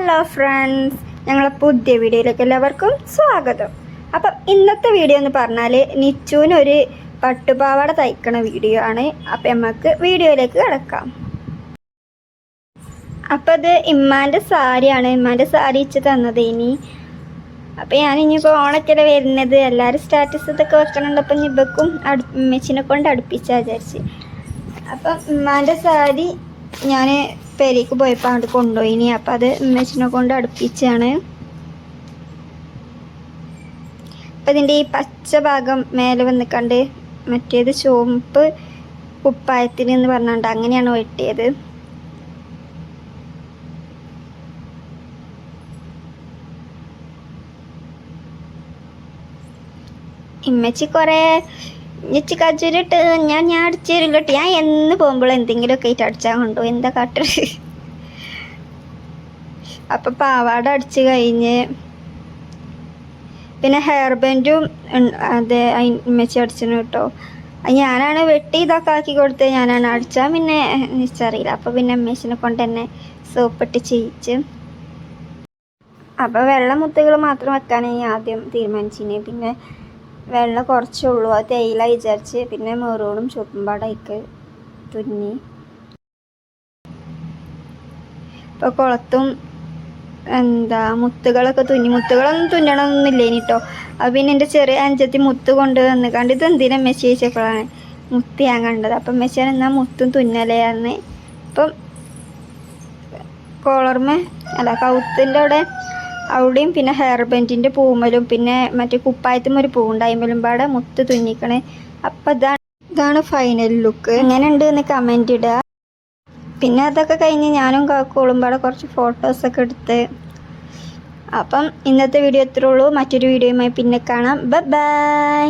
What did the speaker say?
Hello friends, ഞങ്ങളെ പുതിയ വീഡിയോയിലേക്ക് എല്ലാവർക്കും സ്വാഗതം. അപ്പം ഇന്നത്തെ വീഡിയോ എന്ന് പറഞ്ഞാൽ നിച്ചുവിനൊരു പട്ടുപാവാട തയ്ക്കണ വീഡിയോ ആണ്. അപ്പം നമുക്ക് വീഡിയോയിലേക്ക് കിടക്കാം. അപ്പം അത് ഇമ്മാൻ്റെ സാരിയാണ്. ഇമ്മാൻ്റെ സാരി ഇച്ച് തന്നത് ഇനി. അപ്പം ഞാനിപ്പോൾ ഓണക്കല്ലേ വരുന്നത്, എല്ലാവരും സ്റ്റാറ്റസ് ഇതൊക്കെ വെക്കണുണ്ട്. അപ്പം ഇവക്കും മെച്ചിനെ കൊണ്ട് അടുപ്പിച്ചാൽ വിചാരിച്ച്. അപ്പം ഇമ്മാൻ്റെ സാരി ഞാൻ പെരേക്ക് പോയപ്പോൾ അങ്ങോട്ട് കൊണ്ടുപോയിനി. അപ്പം അത് മെച്ചിനെ കൊണ്ട് അടുപ്പിച്ചാണ്. അപ്പം ഇതിൻ്റെ ഈ പച്ച ഭാഗം മേലെ വന്ന് കണ്ട് മറ്റേത് ചുവപ്പ് കുപ്പായത്തിന് എന്ന് പറഞ്ഞുകൊണ്ട് അങ്ങനെയാണ് വെട്ടിയത്. ഇമ്മച്ചി കുറേ ഇച്ചി കച്ചൂരിട്ട് ഞാൻ അടിച്ചു തരില്ലോട്ട്. ഞാൻ എന്ന് പോകുമ്പോൾ എന്തെങ്കിലുമൊക്കെ ആയിട്ട് അടിച്ചാൽ കൊണ്ടുപോകും. എന്താ കാട്ടത്? അപ്പം പാവാട അടിച്ച് കഴിഞ്ഞ് പിന്നെ ഹെയർ ബാൻഡും അതെ ഇമ്മച്ചി അടിച്ചിന് കേട്ടോ. ഞാനാണ് വെട്ടി ഇതൊക്കെ ആക്കി കൊടുത്തത്, ഞാനാണ് അടിച്ചാൽ പിന്നെ നിശ്ചറിയില്ല. അപ്പോൾ പിന്നെ അമ്മേച്ചിനെ കൊണ്ട് തന്നെ സോപ്പിട്ട് ചെയ്യിച്ച്. അപ്പോൾ വെള്ള മുത്തുകൾ മാത്രം വെക്കാനാണ് ഞാൻ ആദ്യം തീരുമാനിച്ചിന്. പിന്നെ വെള്ളം കുറച്ചുള്ളൂ, അത് തേയില വിചാരിച്ച്. പിന്നെ മെറൂണും ചുവപ്പും പാടയ്ക്ക് തുന്നി. ഇപ്പോൾ കുളത്തും മുത്തുകളൊക്കെ തുന്നി. മുത്തുകളൊന്നും തുന്നണമെന്നില്ല ഇനിട്ടോ. അപ്പം പിന്നെ എൻ്റെ ചെറിയ അഞ്ചത്തി മുത്ത് കൊണ്ട് വന്ന് കണ്ട് ഇത് എന്തിനാ മെസ്സി ചോദിച്ചപ്പോഴാണ് മുത്ത് ഞാൻ കണ്ടത്. അപ്പം മെസ്സിയാണ് എന്നാൽ മുത്തും തുന്നലേ എന്ന്. അപ്പം കോളർമേ കൗത്തിൻ്റെ അവിടെയും പിന്നെ ഹെയർ ബാൻഡിൻ്റെ പൂമലും പിന്നെ മറ്റേ കുപ്പായത്തും ഒരു പൂവുണ്ടായ്മലും പാടെ മുത്ത് തുന്നിക്കണേ. അപ്പം ഇതാണ് ഫൈനൽ ലുക്ക്. എങ്ങനെ ഉണ്ട് എന്ന് കമൻറ്റ് ഇടുക. പിന്നെ അതൊക്കെ കഴിഞ്ഞ് ഞാനും കാക്കോളും പാടെ കുറച്ച് ഫോട്ടോസൊക്കെ എടുത്ത്. അപ്പം ഇന്നത്തെ വീഡിയോ ഇത്രേ ഉള്ളൂ. മറ്റൊരു വീഡിയോയുമായി പിന്നെ കാണാം. ബൈ.